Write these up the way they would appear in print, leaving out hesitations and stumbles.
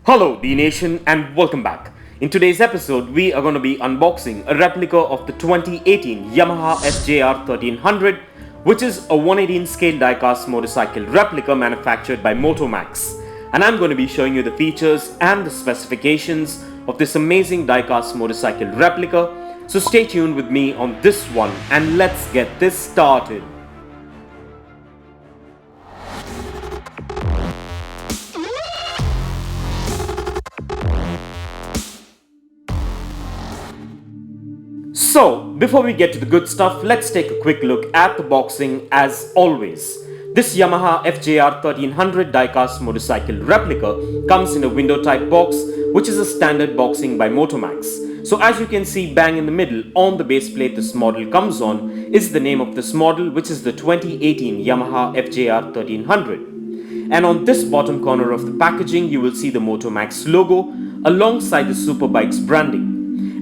Hello D-Nation and welcome back. In today's episode, we are going to be unboxing a replica of the 2018 Yamaha FJR1300, which is a 118 scale diecast motorcycle replica manufactured by MotorMax. And I'm going to be showing you the features and the specifications of this amazing diecast motorcycle replica. So stay tuned with me on this one and let's get this started. So, before we get to the good stuff, let's take a quick look at the boxing as always. This Yamaha FJR1300 diecast motorcycle replica comes in a window type box, which is a standard boxing by MotorMax. So as you can see, bang in the middle on the base plate this model comes on is the name of this model, which is the 2018 Yamaha FJR1300. And on this bottom corner of the packaging, you will see the MotorMax logo alongside the Superbikes branding.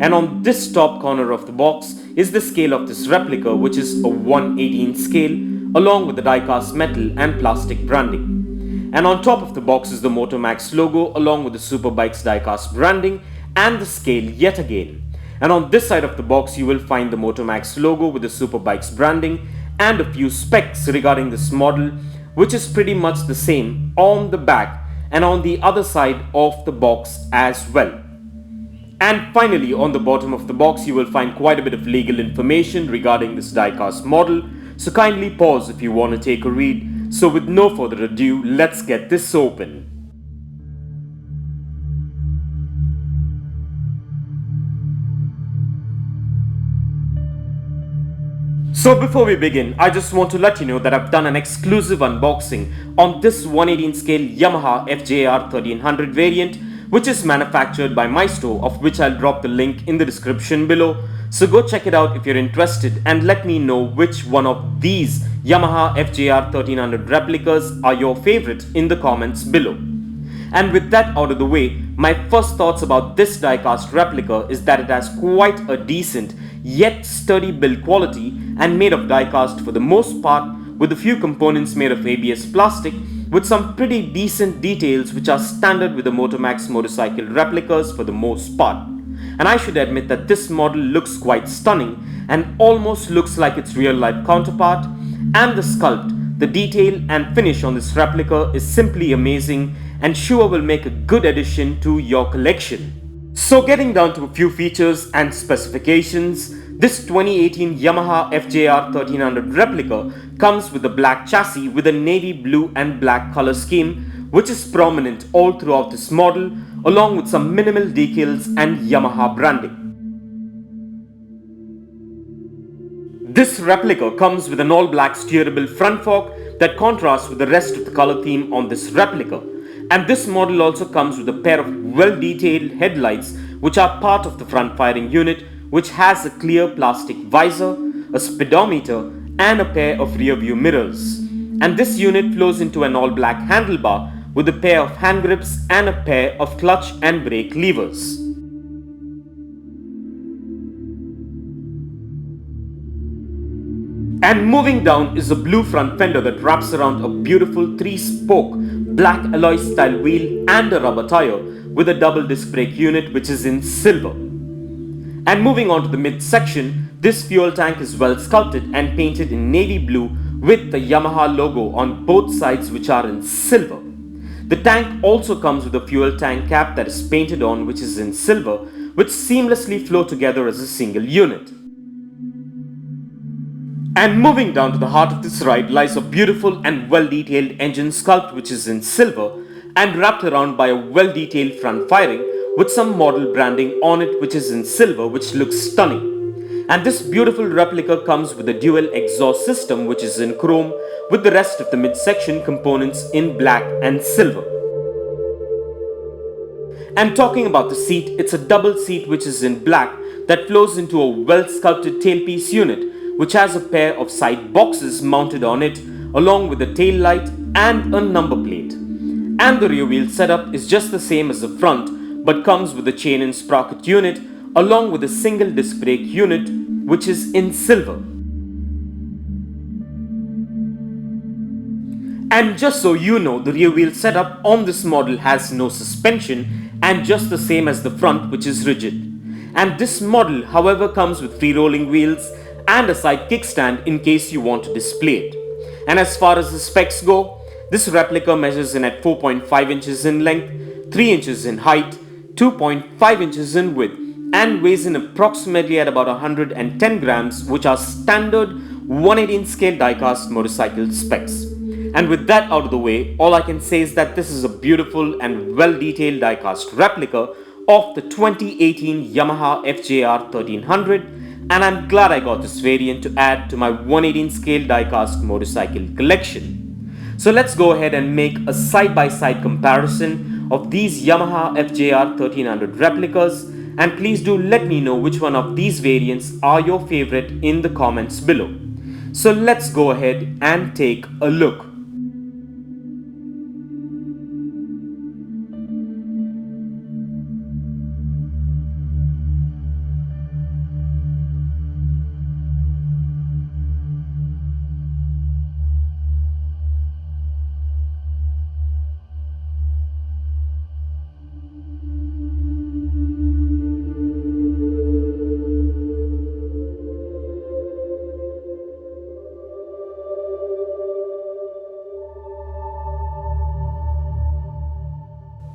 And on this top corner of the box is the scale of this replica, which is a 1/18 scale along with the diecast metal and plastic branding. And on top of the box is the MotorMax logo along with the Superbikes diecast branding and the scale yet again. And on this side of the box you will find the MotorMax logo with the Superbikes branding and a few specs regarding this model, which is pretty much the same on the back and on the other side of the box as well. And finally, on the bottom of the box, you will find quite a bit of legal information regarding this diecast model. So kindly pause if you want to take a read. So with no further ado, let's get this open. So before we begin, I just want to let you know that I've done an exclusive unboxing on this 118 scale Yamaha FJR1300 variant, which is manufactured by my store, of which I'll drop the link in the description below. So go check it out if you're interested and let me know which one of these Yamaha FJR1300 replicas are your favorite in the comments below. And with that out of the way, my first thoughts about this diecast replica is that it has quite a decent yet sturdy build quality and made of diecast for the most part, with a few components made of ABS plastic with some pretty decent details which are standard with the MotorMax motorcycle replicas for the most part. And I should admit that this model looks quite stunning and almost looks like its real life counterpart, and the sculpt, the detail and finish on this replica is simply amazing and sure will make a good addition to your collection. So getting down to a few features and specifications, this 2018 Yamaha FJR1300 replica comes with a black chassis with a navy blue and black color scheme, which is prominent all throughout this model, along with some minimal decals and Yamaha branding. This replica comes with an all-black steerable front fork that contrasts with the rest of the color theme on this replica. And this model also comes with a pair of well-detailed headlights which are part of the front firing unit, which has a clear plastic visor, a speedometer and a pair of rear view mirrors. And this unit flows into an all-black handlebar with a pair of hand grips and a pair of clutch and brake levers. And moving down is a blue front fender that wraps around a beautiful 3-spoke black alloy style wheel and a rubber tire with a double disc brake unit which is in silver. And moving on to the midsection, this fuel tank is well sculpted and painted in navy blue with the Yamaha logo on both sides which are in silver. The tank also comes with a fuel tank cap that is painted on which is in silver, which seamlessly flow together as a single unit. And moving down to the heart of this ride lies a beautiful and well-detailed engine sculpt which is in silver and wrapped around by a well-detailed front fairing with some model branding on it which is in silver, which looks stunning. And this beautiful replica comes with a dual exhaust system which is in chrome, with the rest of the midsection components in black and silver. And talking about the seat, it's a double seat which is in black that flows into a well-sculpted tailpiece unit which has a pair of side boxes mounted on it along with a tail light and a number plate. And the rear wheel setup is just the same as the front, but comes with a chain and sprocket unit along with a single disc brake unit which is in silver. And just so you know, the rear wheel setup on this model has no suspension and just the same as the front, which is rigid. And this model, however, comes with free rolling wheels and a side kickstand in case you want to display it. And as far as the specs go, this replica measures in at 4.5 inches in length, 3 inches in height, 2.5 inches in width, and weighs in approximately at about 110 grams, which are standard 118 scale diecast motorcycle specs. And with that out of the way, all I can say is that this is a beautiful and well detailed diecast replica of the 2018 Yamaha FJR1300, and I'm glad I got this variant to add to my 118 scale diecast motorcycle collection. So let's go ahead and make a side-by-side comparison of these Yamaha FJR1300 replicas, and please do let me know which one of these variants are your favorite in the comments below. So let's go ahead and take a look.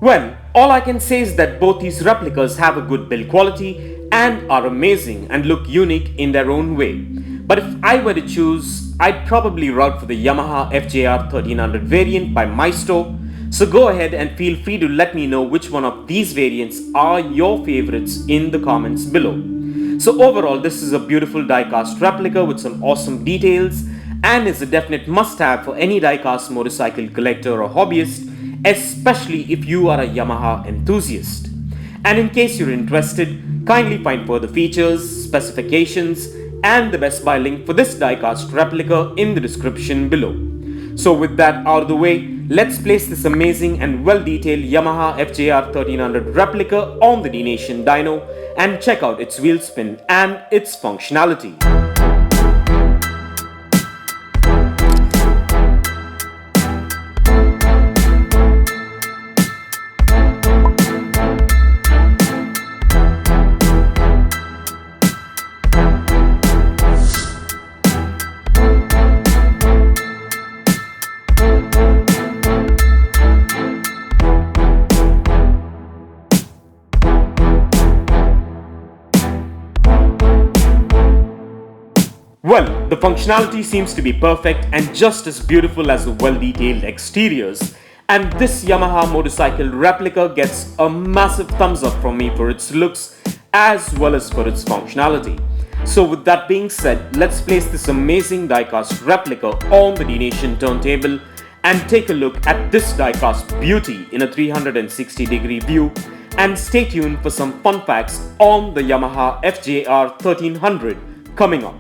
Well, all I can say is that both these replicas have a good build quality and are amazing and look unique in their own way. But if I were to choose, I'd probably route for the Yamaha FJR1300 variant by my store. So go ahead and feel free to let me know which one of these variants are your favorites in the comments below. So overall, this is a beautiful diecast replica with some awesome details and is a definite must-have for any diecast motorcycle collector or hobbyist, especially if you are a Yamaha enthusiast. And in case you're interested, kindly find further features, specifications, and the best buy link for this diecast replica in the description below. So with that out of the way, let's place this amazing and well-detailed Yamaha FJR1300 replica on the Dnation dyno and check out its wheel spin and its functionality. Well, the functionality seems to be perfect and just as beautiful as the well-detailed exteriors, and this Yamaha motorcycle replica gets a massive thumbs up from me for its looks as well as for its functionality. So with that being said, let's place this amazing diecast replica on the Dnation turntable and take a look at this diecast beauty in a 360-degree view, and stay tuned for some fun facts on the Yamaha FJR1300 coming up.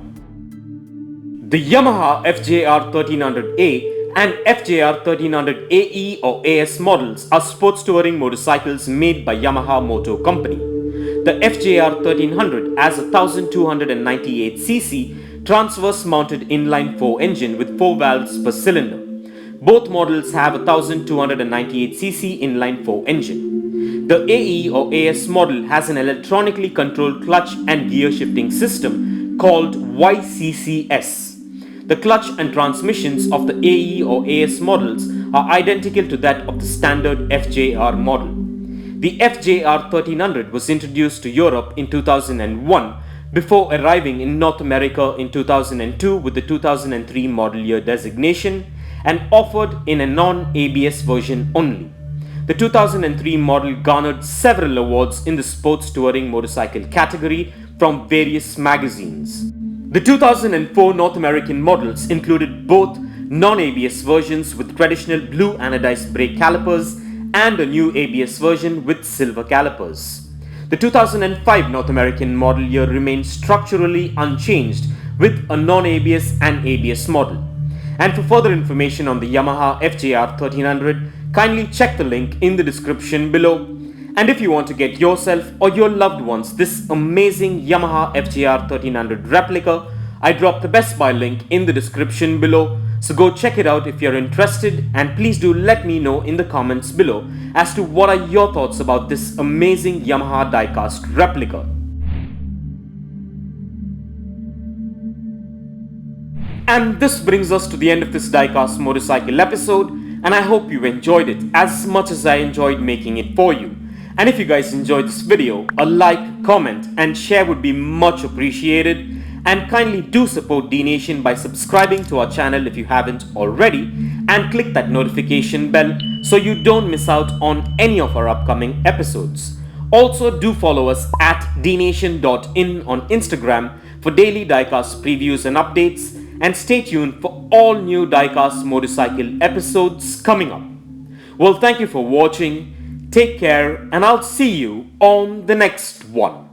The Yamaha FJR1300A and FJR1300AE or AS models are sports touring motorcycles made by Yamaha Motor Company. The FJR1300 has a 1298cc transverse-mounted inline-four engine with 4 valves per cylinder. Both models have a 1298cc inline-four engine. The AE or AS model has an electronically controlled clutch and gear shifting system called YCC-S. The clutch and transmissions of the AE or AS models are identical to that of the standard FJR model. The FJR1300 was introduced to Europe in 2001 before arriving in North America in 2002 with the 2003 model year designation and offered in a non-ABS version only. The 2003 model garnered several awards in the sports touring motorcycle category from various magazines. The 2004 North American models included both non-ABS versions with traditional blue anodized brake calipers and a new ABS version with silver calipers. The 2005 North American model year remained structurally unchanged with a non-ABS and ABS model. And for further information on the Yamaha FJR1300, kindly check the link in the description below. And if you want to get yourself or your loved ones this amazing Yamaha FJR1300 replica, I dropped the best buy link in the description below. So go check it out if you're interested, and please do let me know in the comments below as to what are your thoughts about this amazing Yamaha diecast replica. And this brings us to the end of this diecast motorcycle episode, and I hope you enjoyed it as much as I enjoyed making it for you. And if you guys enjoyed this video, a like, comment and share would be much appreciated. And kindly do support Dnation by subscribing to our channel if you haven't already, and click that notification bell so you don't miss out on any of our upcoming episodes. Also do follow us at dnation.in on Instagram for daily diecast previews and updates, and stay tuned for all new diecast motorcycle episodes coming up. Well, thank you for watching, take care, and I'll see you on the next one.